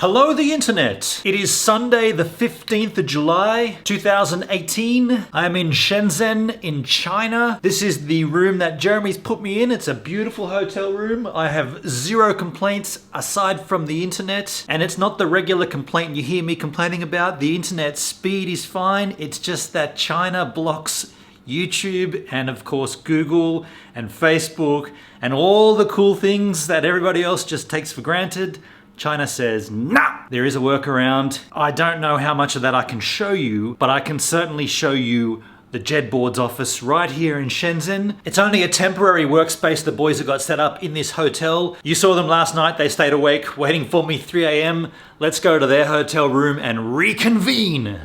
Hello the internet! It is Sunday the 15th of July 2018. I am in Shenzhen in China. This is the room that Jeremy's put me in. It's a beautiful hotel room. I have zero complaints aside from the internet, and it's not the regular complaint you hear me complaining about. The internet speed is fine. It's just that China blocks YouTube and of course Google and Facebook and all the cool things that everybody else just takes for granted. China says, nah, there is a workaround. I don't know how much of that I can show you, but I can certainly show you the JetBoard's office right here in Shenzhen. It's only a temporary workspace the boys have got set up in this hotel. You saw them last night. They stayed awake waiting for me 3 a.m. Let's go to their hotel room and reconvene.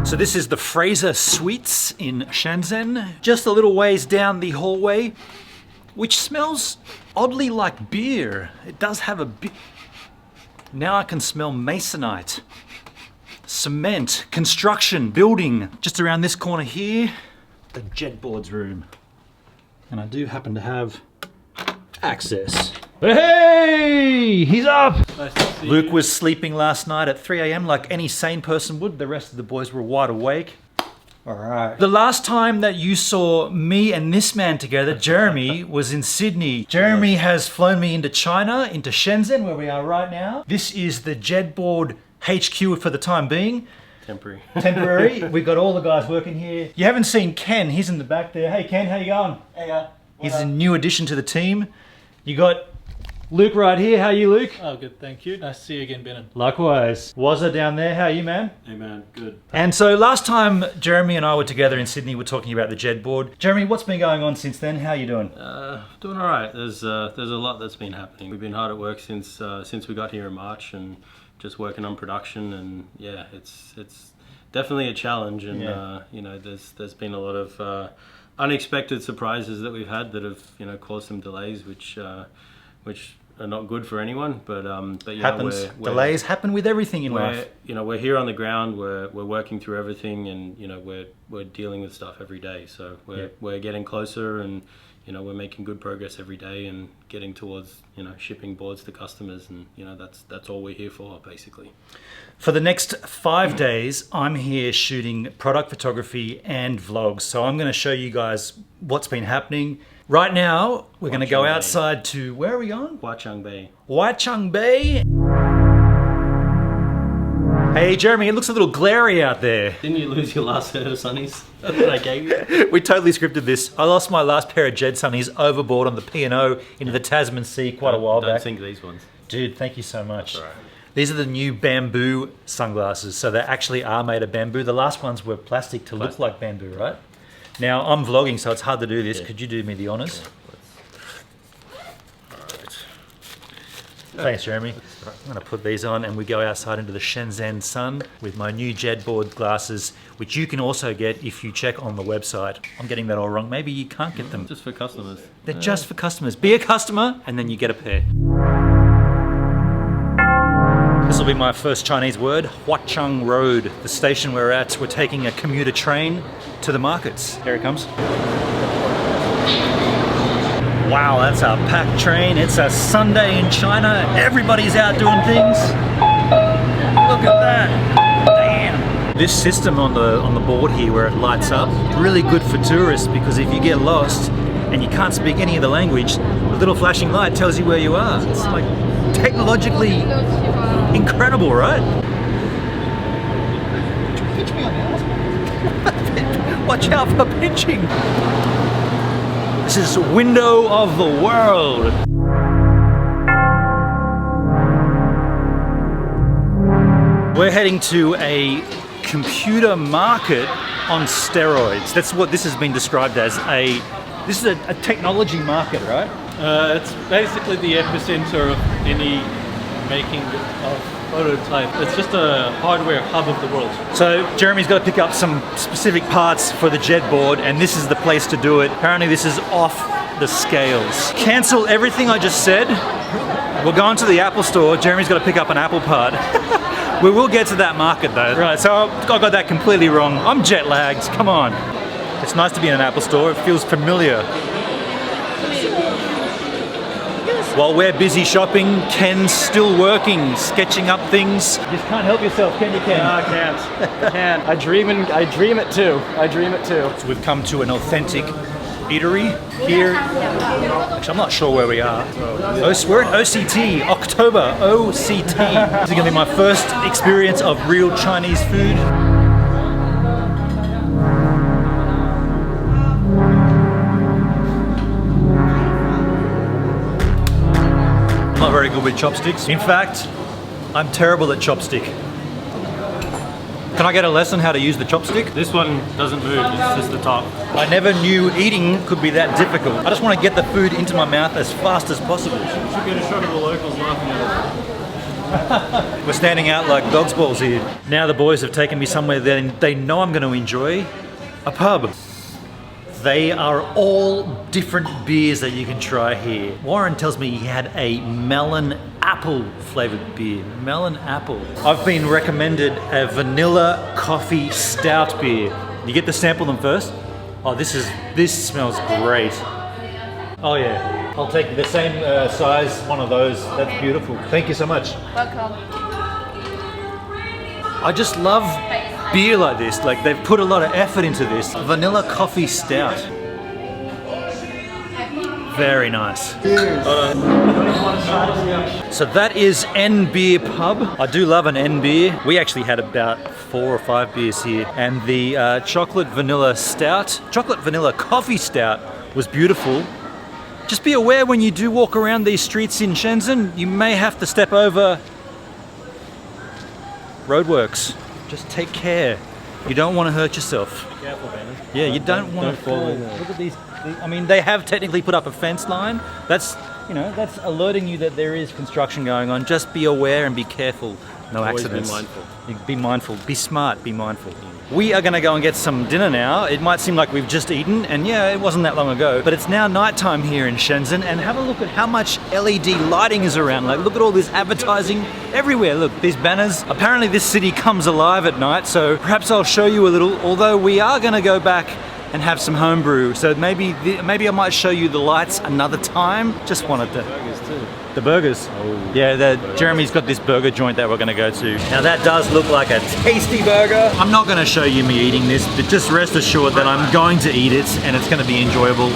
So this is the Fraser Suites in Shenzhen. Just a little ways down the hallway, which smells oddly like beer. It does have a bit. Now I can smell masonite, cement, construction, building. Just around this corner here, the JetBoard's room. And I do happen to have access. Hey, he's up! Nice to see Luke you. was sleeping last night at 3 a.m. like any sane person would. The rest of the boys were wide awake. All right. The last time that you saw me and this man together, Jeremy, was in Sydney. Jeremy has flown me into China, into Shenzhen, where we are right now. This is the JetBoard HQ for the time being. Temporary. We've got all the guys working here. You haven't seen Ken. He's in the back there. Hey, Ken, how you going? Hey, He's a new addition to the team. You got Luke right here. How are you, Luke? Oh, good, thank you. Nice to see you again, Benin. Likewise. Wazza down there. How are you, man? Hey man, good. And so last time Jeremy and I were together in Sydney, we're talking about the JetBoard. Jeremy, what's been going on since then? How are you doing? Doing all right. There's a lot that's been happening. We've been hard at work since we got here in March, and just working on production. And yeah, it's definitely a challenge. And you know, there's been a lot of unexpected surprises that we've had that have caused some delays, which are not good for anyone, but yeah, Happens. Delays happen with everything in life. We're here on the ground. We're working through everything, and we're dealing with stuff every day. So we're getting closer, and we're making good progress every day, and getting towards shipping boards to customers, and that's all we're here for, basically. For the next 5 days, I'm here shooting product photography and vlogs. So I'm going to show you guys what's been happening. Right now, we're going to go outside to, where are we going? Huachang Bay. Huachang Bay. Hey Jeremy, it looks a little glary out there. Didn't you lose your last set of sunnies that I gave you? We totally scripted this. I lost my last pair of Jed sunnies overboard on the P&O into the Tasman Sea quite a while back. Don't sink these ones. Dude, thank you so much. That's all right. These are the new bamboo sunglasses, so they actually are made of bamboo. The last ones were plastic to look like bamboo, right? Now, I'm vlogging, so it's hard to do this. Yeah. Could you do me the honors? Thanks, Jeremy. I'm going to put these on and we go outside into the Shenzhen sun with my new JetBoard glasses, which you can also get if you check on the website. I'm getting that all wrong. Maybe you can't get them. Just for customers. They're just for customers. Be a customer and then you get a pair. This will be my first Chinese word, Huachang Road, the station we're at. We're taking a commuter train to the markets. Here it comes. Wow, that's a packed train. It's a Sunday in China. Everybody's out doing things. Look at that. Damn. This system on the board here where it lights up, really good for tourists, because if you get lost and you can't speak any of the language, the little flashing light tells you where you are. It's like technologically incredible, right? Pinch me on the ass. Watch out for pinching. This is window of the world. We're heading to a computer market on steroids. That's what this has been described as. This is a technology market, right? It's basically the epicenter of any making of prototype. It's just a hardware hub of the world. So Jeremy's got to pick up some specific parts for the JetBoard, and this is the place to do it. Apparently this is off the scales. Cancel everything I just said. We're going to the Apple store. Jeremy's got to pick up an Apple part. We will get to that market though. Right, so I got that completely wrong. I'm jet lagged, come on. It's nice to be in an Apple store, it feels familiar. While we're busy shopping, Ken's still working, sketching up things. You just can't help yourself, can you, Ken? No, I can't. I can't. I dream it too. I dream it too. So we've come to an authentic eatery here. Actually, I'm not sure where we are. We're at OCT, October, OCT. This is going to be my first experience of real Chinese food. I'm not very good with chopsticks. In fact, I'm terrible at chopstick. Can I get a lesson how to use the chopstick? This one doesn't move, it's just the top. I never knew eating could be that difficult. I just want to get the food into my mouth as fast as possible. You should get a shot of the locals laughing at us. We're standing out like dog's balls here. Now the boys have taken me somewhere that they know I'm going to enjoy. A pub. They are all different beers that you can try here. Warren tells me he had a melon apple flavored beer. Melon apple. I've been recommended a vanilla coffee stout beer. You get to sample them first. Oh, this smells great. Oh yeah, I'll take the same size one of those. That's beautiful. Thank you so much. Welcome. I just love beer like this. Like they've put a lot of effort into this. Vanilla coffee stout. Very nice. So that is N Beer Pub. I do love an N Beer. We actually had about 4 or 5 beers here. And the chocolate vanilla coffee stout was beautiful. Just be aware when you do walk around these streets in Shenzhen, you may have to step over roadworks. Just take care. You don't want to hurt yourself. Be careful, man. Yeah, you don't want to fall. Look at these. I mean, they have technically put up a fence line. That's, you know, that's alerting you that there is construction going on. Just be aware and be careful. No Always accidents. be mindful. Be mindful. Be smart. Be mindful. We are going to go and get some dinner now. It might seem like we've just eaten, and yeah, it wasn't that long ago, but it's now nighttime here in Shenzhen, and have a look at how much LED lighting is around. Like, look at all this advertising everywhere. Look, these banners. Apparently this city comes alive at night, so perhaps I'll show you a little, although we are going to go back and have some homebrew. So maybe I might show you the lights another time. Just wanted to. The burgers. Oh, yeah, Jeremy's got this burger joint that we're going to go to. Now that does look like a tasty burger. I'm not going to show you me eating this, but just rest assured that I'm going to eat it and it's going to be enjoyable.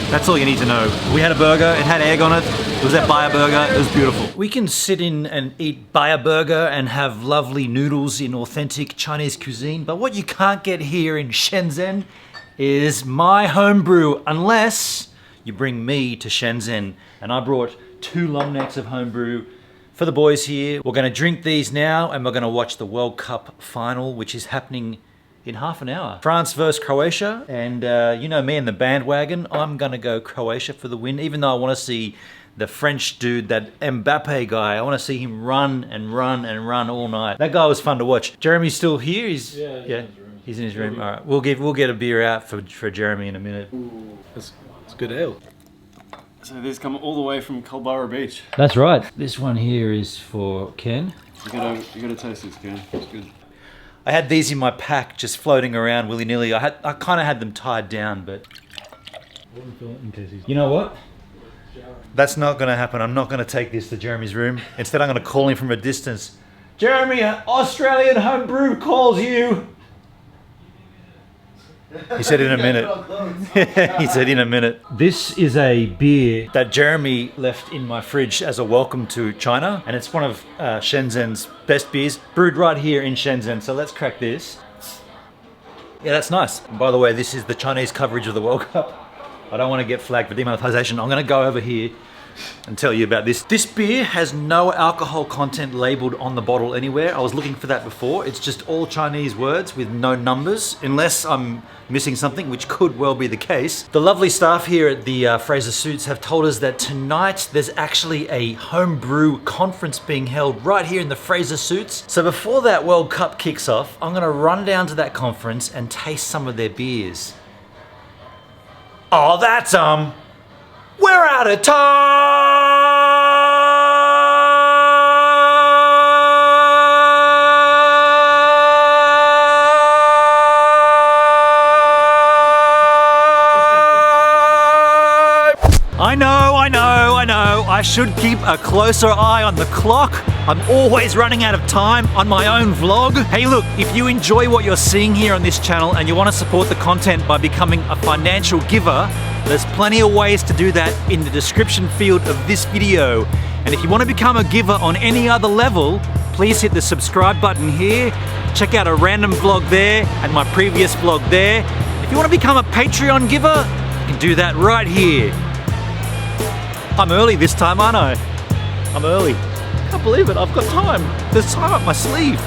That's all you need to know. We had a burger, it had egg on it. It was that Bayer burger, it was beautiful. We can sit in and eat Bayer burger and have lovely noodles in authentic Chinese cuisine, but what you can't get here in Shenzhen is my homebrew, unless you bring me to Shenzhen. And I brought 2 long necks of homebrew for the boys here. We're going to drink these now and we're going to watch the World Cup final, which is happening in half an hour. France versus Croatia, and you know me and the bandwagon, I'm going to go Croatia for the win, even though I want to see the French dude, that Mbappe guy. I want to see him run and run and run all night. That guy was fun to watch. Jeremy's still here? He's in his room. All right, we'll get a beer out for Jeremy in a minute. Ooh, it's good ale. So these come all the way from Culburra Beach. That's right. This one here is for Ken. You gotta taste this, Ken. It's good. I had these in my pack, just floating around willy-nilly. I kind of had them tied down, but you know what? That's not going to happen. I'm not going to take this to Jeremy's room. Instead, I'm going to call him from a distance. Jeremy, Australian homebrew calls you. He said in a minute. He said in a minute. This is a beer that Jeremy left in my fridge as a welcome to China. And it's one of Shenzhen's best beers, brewed right here in Shenzhen. So let's crack this. Yeah, that's nice. And by the way, this is the Chinese coverage of the World Cup. I don't want to get flagged for demonetization. I'm going to go over here and tell you about this. This beer has no alcohol content labeled on the bottle anywhere. I was looking for that before. It's just all Chinese words with no numbers, unless I'm missing something, which could well be the case. The lovely staff here at the Fraser Suits have told us that tonight there's actually a homebrew conference being held right here in the Fraser Suits. So before that World Cup kicks off, I'm going to run down to that conference and taste some of their beers. Oh, that's we're out of time! I know. So I should keep a closer eye on the clock. I'm always running out of time on my own vlog. Hey look, if you enjoy what you're seeing here on this channel and you want to support the content by becoming a financial giver, there's plenty of ways to do that in the description field of this video. And if you want to become a giver on any other level, please hit the subscribe button here. Check out a random vlog there and my previous vlog there. If you want to become a Patreon giver, you can do that right here. I'm early this time, aren't I? I'm early. Can't believe it, I've got time. There's time up my sleeve.